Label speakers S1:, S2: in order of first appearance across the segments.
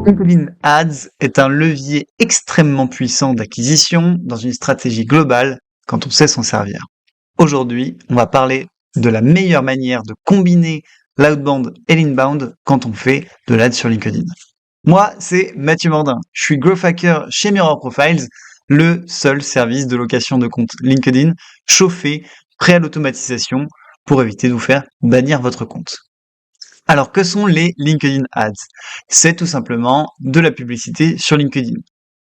S1: LinkedIn Ads est un levier extrêmement puissant d'acquisition dans une stratégie globale quand on sait s'en servir. Aujourd'hui, on va parler de la meilleure manière de combiner l'outbound et l'inbound quand on fait de l'ad sur LinkedIn. Moi, c'est Mathieu Mandin. Je suis growth hacker chez Mirror Profiles, le seul service de location de compte LinkedIn chauffé, prêt à l'automatisation pour éviter de vous faire bannir votre compte. Alors, que sont les LinkedIn Ads? C'est tout simplement de la publicité sur LinkedIn.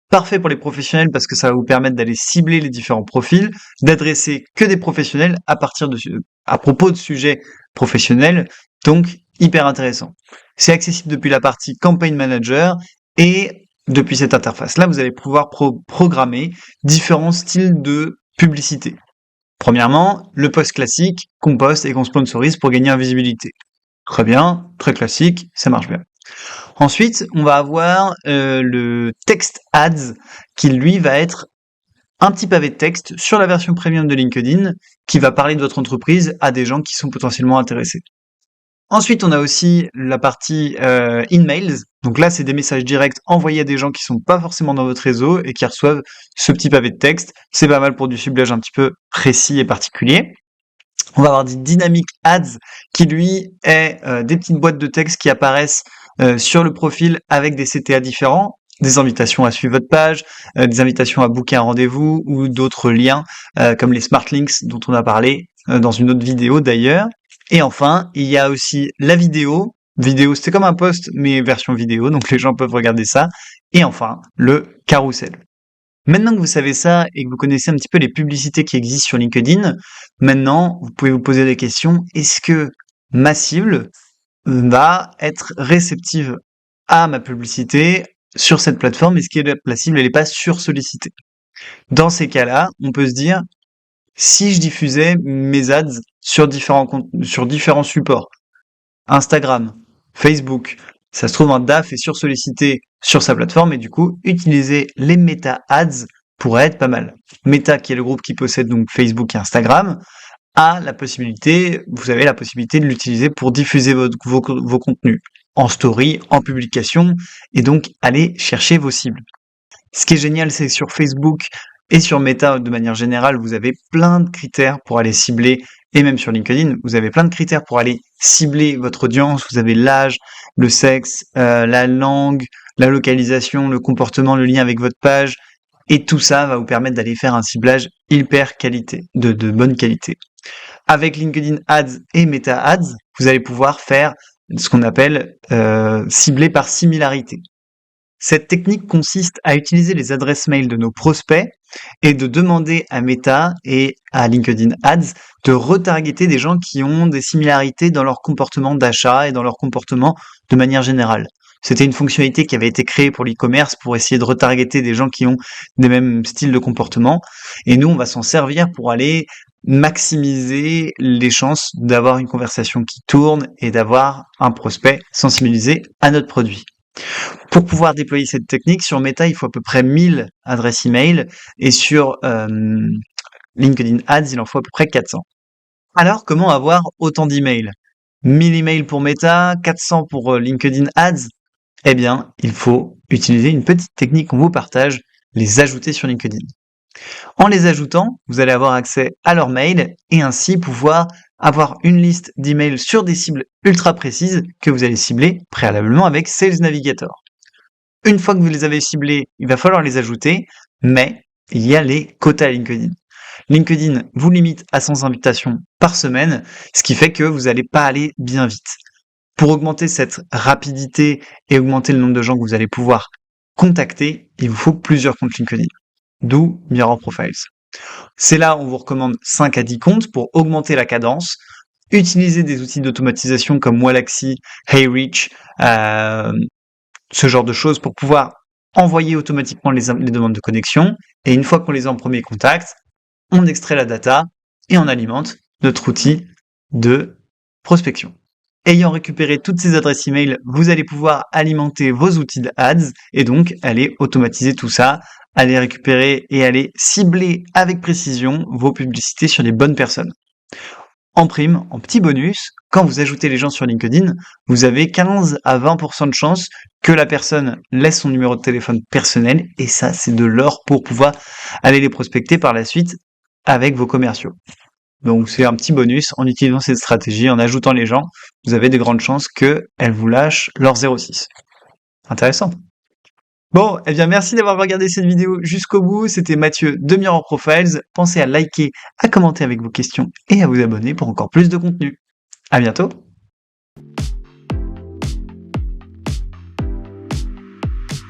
S1: Parfait pour les professionnels parce que ça va vous permettre d'aller cibler les différents profils, d'adresser que des professionnels à propos de sujets professionnels, donc hyper intéressant. C'est accessible depuis la partie Campaign Manager et depuis cette interface-là, vous allez pouvoir programmer différents styles de publicité. Premièrement, le post classique qu'on poste et qu'on sponsorise pour gagner en visibilité. Très bien, très classique, ça marche bien. Ensuite, on va avoir le text ads qui lui va être un petit pavé de texte sur la version premium de LinkedIn qui va parler de votre entreprise à des gens qui sont potentiellement intéressés. Ensuite, on a aussi la partie in-mails. Donc là, c'est des messages directs envoyés à des gens qui sont pas forcément dans votre réseau et qui reçoivent ce petit pavé de texte. C'est pas mal pour du ciblage un petit peu précis et particulier. On va avoir des dynamic ads qui lui est des petites boîtes de texte qui apparaissent sur le profil avec des CTA différents, des invitations à suivre votre page, des invitations à booker un rendez-vous ou d'autres liens comme les smart links dont on a parlé dans une autre vidéo d'ailleurs. Et enfin, il y a aussi la vidéo. Vidéo, c'était comme un post mais version vidéo, donc les gens peuvent regarder ça. Et enfin, le carrousel. Maintenant que vous savez ça et que vous connaissez un petit peu les publicités qui existent sur LinkedIn, maintenant, vous pouvez vous poser des questions. Est-ce que ma cible va être réceptive à ma publicité sur cette plateforme? Est-ce que la cible, elle n'est pas sursollicitée? Dans ces cas-là, on peut se dire, si je diffusais mes ads sur différents supports, Instagram, Facebook, ça se trouve un DAF est sursollicité sur sa plateforme et du coup, utiliser les Meta Ads pourrait être pas mal. Meta, qui est le groupe qui possède donc Facebook et Instagram, vous avez la possibilité de l'utiliser pour diffuser vos contenus en story, en publication, et donc aller chercher vos cibles. Ce qui est génial, c'est que sur Facebook et sur Meta, de manière générale, vous avez plein de critères pour aller cibler, et même sur LinkedIn, vous avez plein de critères pour aller cibler votre audience. Vous avez l'âge, le sexe, la langue, la localisation, le comportement, le lien avec votre page, et tout ça va vous permettre d'aller faire un ciblage hyper qualité, de bonne qualité. Avec LinkedIn Ads et Meta Ads, vous allez pouvoir faire ce qu'on appelle cibler par similarité. Cette technique consiste à utiliser les adresses mail de nos prospects et de demander à Meta et à LinkedIn Ads de retargeter des gens qui ont des similarités dans leur comportement d'achat et dans leur comportement de manière générale. C'était une fonctionnalité qui avait été créée pour l'e-commerce pour essayer de retargeter des gens qui ont des mêmes styles de comportement. Et nous, on va s'en servir pour aller maximiser les chances d'avoir une conversation qui tourne et d'avoir un prospect sensibilisé à notre produit. Pour pouvoir déployer cette technique, sur Meta, il faut à peu près 1000 adresses email et sur LinkedIn Ads, il en faut à peu près 400. Alors, comment avoir autant d'emails? 1000 emails pour Meta, 400 pour LinkedIn Ads? Eh bien, il faut utiliser une petite technique qu'on vous partage, les ajouter sur LinkedIn. En les ajoutant, vous allez avoir accès à leur mail et ainsi pouvoir avoir une liste d'emails sur des cibles ultra précises que vous allez cibler préalablement avec Sales Navigator. Une fois que vous les avez ciblés, il va falloir les ajouter, mais il y a les quotas LinkedIn. LinkedIn vous limite à 100 invitations par semaine, ce qui fait que vous n'allez pas aller bien vite. Pour augmenter cette rapidité et augmenter le nombre de gens que vous allez pouvoir contacter, il vous faut plusieurs comptes LinkedIn. D'où Mirror Profiles. C'est là où on vous recommande 5 à 10 comptes pour augmenter la cadence, utiliser des outils d'automatisation comme Wallaxy, HeyReach, ce genre de choses pour pouvoir envoyer automatiquement les demandes de connexion. Et une fois qu'on les a en premier contact, on extrait la data et on alimente notre outil de prospection. Ayant récupéré toutes ces adresses email, vous allez pouvoir alimenter vos outils d'ads et donc aller automatiser tout ça, aller récupérer et aller cibler avec précision vos publicités sur les bonnes personnes. En prime, en petit bonus, quand vous ajoutez les gens sur LinkedIn, vous avez 15 à 20% de chances que la personne laisse son numéro de téléphone personnel, et ça, c'est de l'or pour pouvoir aller les prospecter par la suite avec vos commerciaux. Donc c'est un petit bonus, en utilisant cette stratégie, en ajoutant les gens, vous avez de grandes chances qu'elles vous lâchent leur 06. Intéressant. Bon, eh bien merci d'avoir regardé cette vidéo jusqu'au bout, c'était Mathieu de Mirror Profiles. Pensez à liker, à commenter avec vos questions et à vous abonner pour encore plus de contenu. À bientôt.